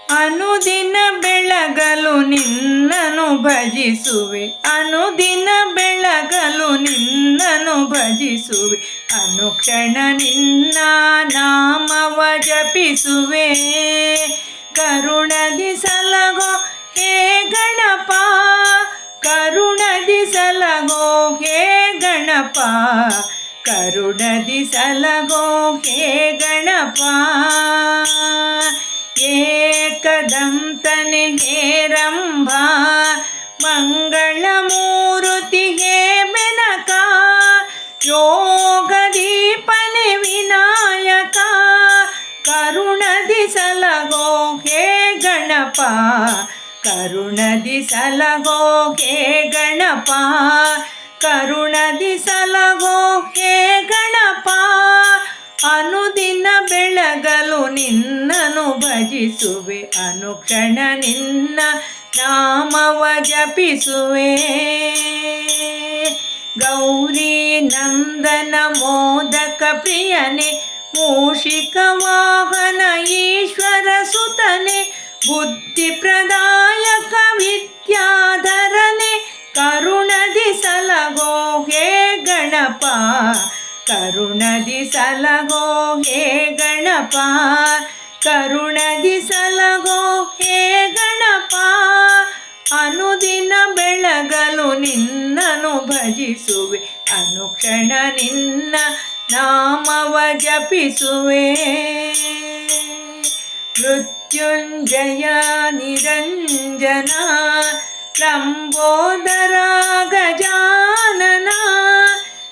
ಅನುದಿನ ಬೆಳಗಲು ನಿನ್ನನು ಭಜಿಸುವೆ, ಅನುದಿನ ಬೆಳಗಲು ನಿನ್ನನು ಭಜಿಸುವೆ, ಅನುಕ್ಷಣ ನಿನ್ನ ನಾಮವ ಜಪಿಸುವೆ. ಕರುಣದಿ ಸಲಗೋ ಹೇ ಗಣಪ, ಕರುಣದಿ ಸಲಗೋ ಹೇ ಗಣಪ, ಕರುಣದಿ ಸಲಗೋ ಹೇ ಗಣಪ. ಏಕದಂತನೆ ಹೇ ರಂಭ, ಮಂಗಳಮೂರುತಿ ಹೇ ಬೆನಕ, ಯೋಗದೀಪನೆ ವಿನಾಯಕ, ಕರುಣದಿ ಸಲಗೋ ಹೇ ಗಣಪ, ಕರುಣದಿ ಸಲಗೋ ಹೇ ಗಣಪ, ಕರುಣದಿ ಸಲಗೋ ಹೇ ಗಣಪ. ಅನುದಿನ ಬೆಳಗಲು ನಿನ್ನನು ಭಜಿಸುವೆ, ಅನುಕ್ಷಣ ನಿನ್ನ ನಾಮವ ಜಪಿಸುವೆ. ಗೌರಿ ನಂದನ ಮೋದಕ ಪ್ರಿಯನೆ, ಮೂಷಿಕ ವಾಹನ ಈಶ್ವರ ಸುತನೆ, ಬುದ್ಧಿ ಪ್ರದಾಯಕ ವಿದ್ಯಾಧರನೆ, ಕರುಣದಿ ಸಲಗೋ ಹೇ ಗಣಪ, ಕರುಣದಿ ಸಲಗೋ ಹೇ ಗಣಪ, ಕರುಣದಿ ಸಲಗೋ ಹೇ ಗಣಪ. ಅನುದಿನ ಬೆಳಗಲು ನಿನ್ನನು ಭಜಿಸುವೆ, ಅನುಕ್ಷಣ ನಿನ್ನ ನಾಮವ ಜಪಿಸುವೆ. ಮೃತ್ಯುಂಜಯ ನಿರಂಜನ, ಲಂಬೋದರ ಗಜಾನನ,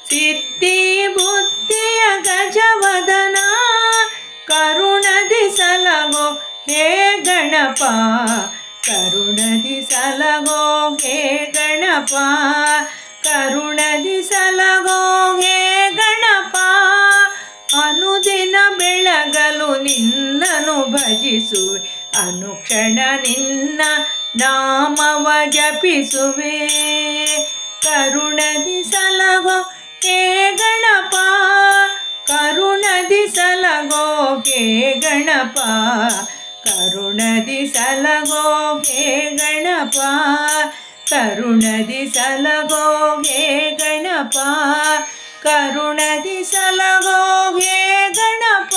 ಸಿದ್ಧಿ ಬುದ್ಧಿಯ ಗಜವದನ, ಕರುಣದಿ ಸಲಗೋ ಹೇ ಗಣಪ, ಕರುಣದಿ ಸಲಗೋ ಹೇ ಗಣಪ, ಕರುಣದಿ ಸಲಗೋ ಹೇ ಗಣಪ. ಅನುದಿನ ಬೆಳಗಲು ನಿನ್ನನು ಭಜಿಸುವೆ, ಅನುಕ್ಷಣ ನಿನ್ನ ನಾಮವ ಜಪಿಸುವೆ. ಕರುಣದಿ ಸಲಗೋ ಹೇ ಗಣಪ, ಕರುಣದಿ ಸಲಗೋ ಹೇ ಗಣಪ, ಕರುಣದಿ ಸಲಗೋ ಹೇ ಗಣಪ, ಕರುಣದಿ ಸಲಗೋ ಹೇ ಗಣಪ, ಕರುಣದಿ ಸಲಗೋ ಹೇ ಗಣಪ.